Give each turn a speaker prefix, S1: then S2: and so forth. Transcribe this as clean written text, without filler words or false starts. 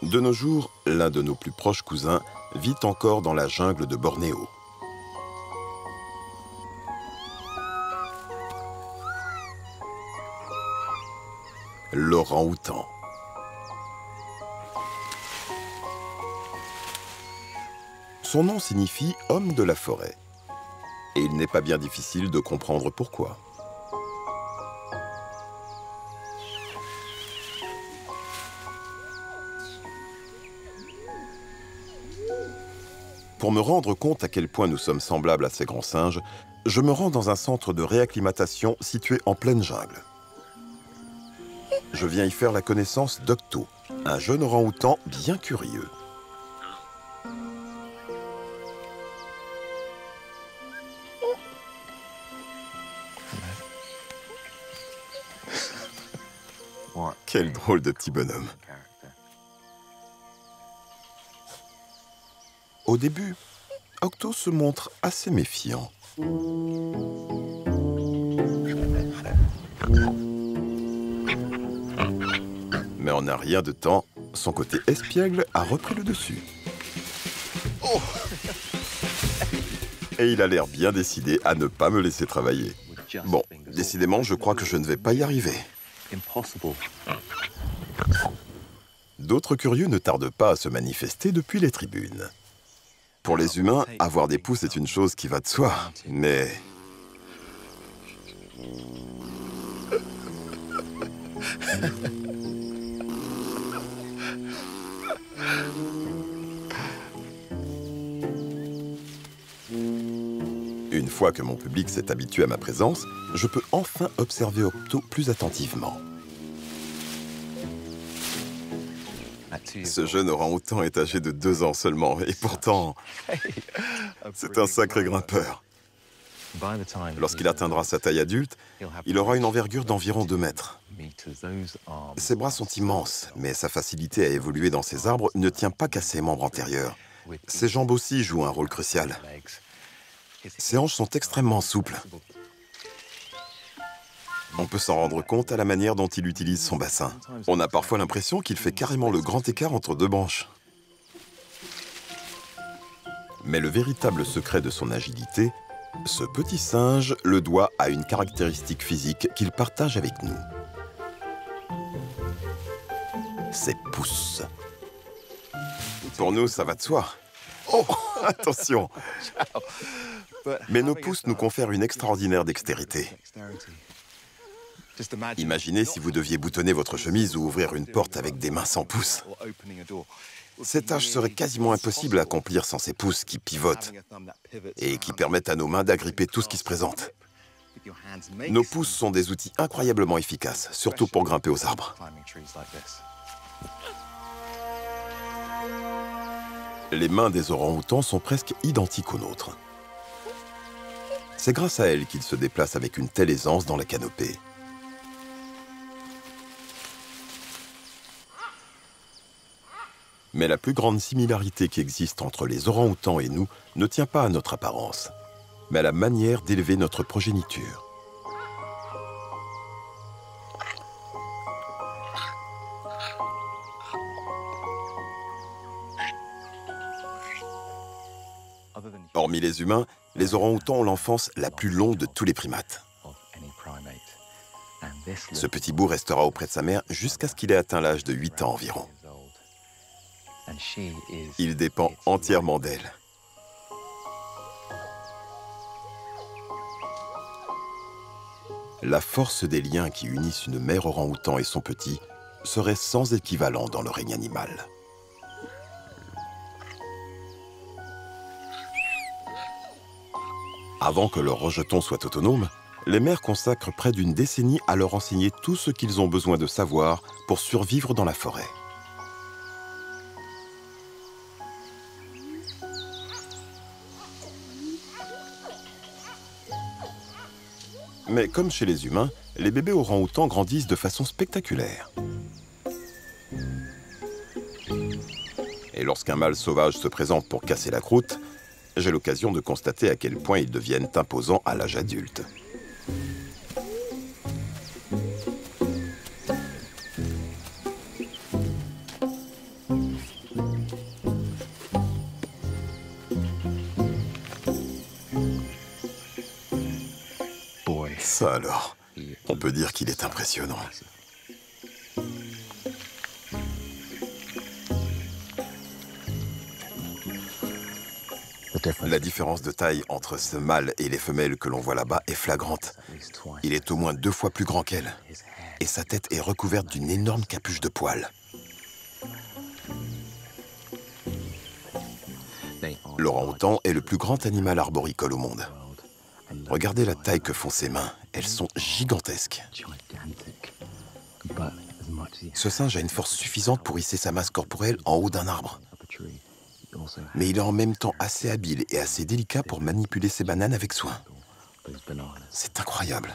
S1: De nos jours, l'un de nos plus proches cousins vit encore dans la jungle de Bornéo. L'orang-outan. Son nom signifie « homme de la forêt ». Et il n'est pas bien difficile de comprendre pourquoi. Pour me rendre compte à quel point nous sommes semblables à ces grands singes, je me rends dans un centre de réacclimatation situé en pleine jungle. Je viens y faire la connaissance d'Octo, un jeune orang-outan bien curieux. Quel drôle de petit bonhomme. Au début, Octo se montre assez méfiant. Mais en un rien de temps, son côté espiègle a repris le dessus. Oh! Et il a l'air bien décidé à ne pas me laisser travailler. Bon, décidément, je crois que je ne vais pas y arriver. D'autres curieux ne tardent pas à se manifester depuis les tribunes. Pour les humains, avoir des pouces est une chose qui va de soi, mais... Une fois que mon public s'est habitué à ma présence, je peux enfin observer Octo plus attentivement. Ce jeune orang-outan est âgé de 2 ans seulement, et pourtant, c'est un sacré grimpeur. Lorsqu'il atteindra sa taille adulte, il aura une envergure d'environ 2 mètres. Ses bras sont immenses, mais sa facilité à évoluer dans ces arbres ne tient pas qu'à ses membres antérieurs. Ses jambes aussi jouent un rôle crucial. Ses hanches sont extrêmement souples. On peut s'en rendre compte à la manière dont il utilise son bassin. On a parfois l'impression qu'il fait carrément le grand écart entre 2 branches. Mais le véritable secret de son agilité, ce petit singe le doit à une caractéristique physique qu'il partage avec nous. Ses pouces. Pour nous, ça va de soi. Oh, attention! Mais nos pouces nous confèrent une extraordinaire dextérité. Imaginez si vous deviez boutonner votre chemise ou ouvrir une porte avec des mains sans pouces. Cette tâche serait quasiment impossible à accomplir sans ces pouces qui pivotent et qui permettent à nos mains d'agripper tout ce qui se présente. Nos pouces sont des outils incroyablement efficaces, surtout pour grimper aux arbres. Les mains des orang-outans sont presque identiques aux nôtres. C'est grâce à elles qu'ils se déplacent avec une telle aisance dans la canopée. Mais la plus grande similarité qui existe entre les orang-outans et nous ne tient pas à notre apparence, mais à la manière d'élever notre progéniture. Hormis les humains, les orang-outans ont l'enfance la plus longue de tous les primates. Ce petit bout restera auprès de sa mère jusqu'à ce qu'il ait atteint l'âge de 8 ans environ. Il dépend entièrement d'elle. La force des liens qui unissent une mère orang-outan et son petit serait sans équivalent dans le règne animal. Avant que leurs rejetons soient autonomes, les mères consacrent près d'une décennie à leur enseigner tout ce qu'ils ont besoin de savoir pour survivre dans la forêt. Mais comme chez les humains, les bébés orang-outans grandissent de façon spectaculaire. Et lorsqu'un mâle sauvage se présente pour casser la croûte, j'ai l'occasion de constater à quel point ils deviennent imposants à l'âge adulte. Ça alors, on peut dire qu'il est impressionnant. La différence de taille entre ce mâle et les femelles que l'on voit là-bas est flagrante. Il est au moins 2 fois plus grand qu'elle. Et sa tête est recouverte d'une énorme capuche de poils. L'orang-outan est le plus grand animal arboricole au monde. Regardez la taille que font ses mains. Elles sont gigantesques. Ce singe a une force suffisante pour hisser sa masse corporelle en haut d'un arbre. Mais il est en même temps assez habile et assez délicat pour manipuler ses bananes avec soin. C'est incroyable.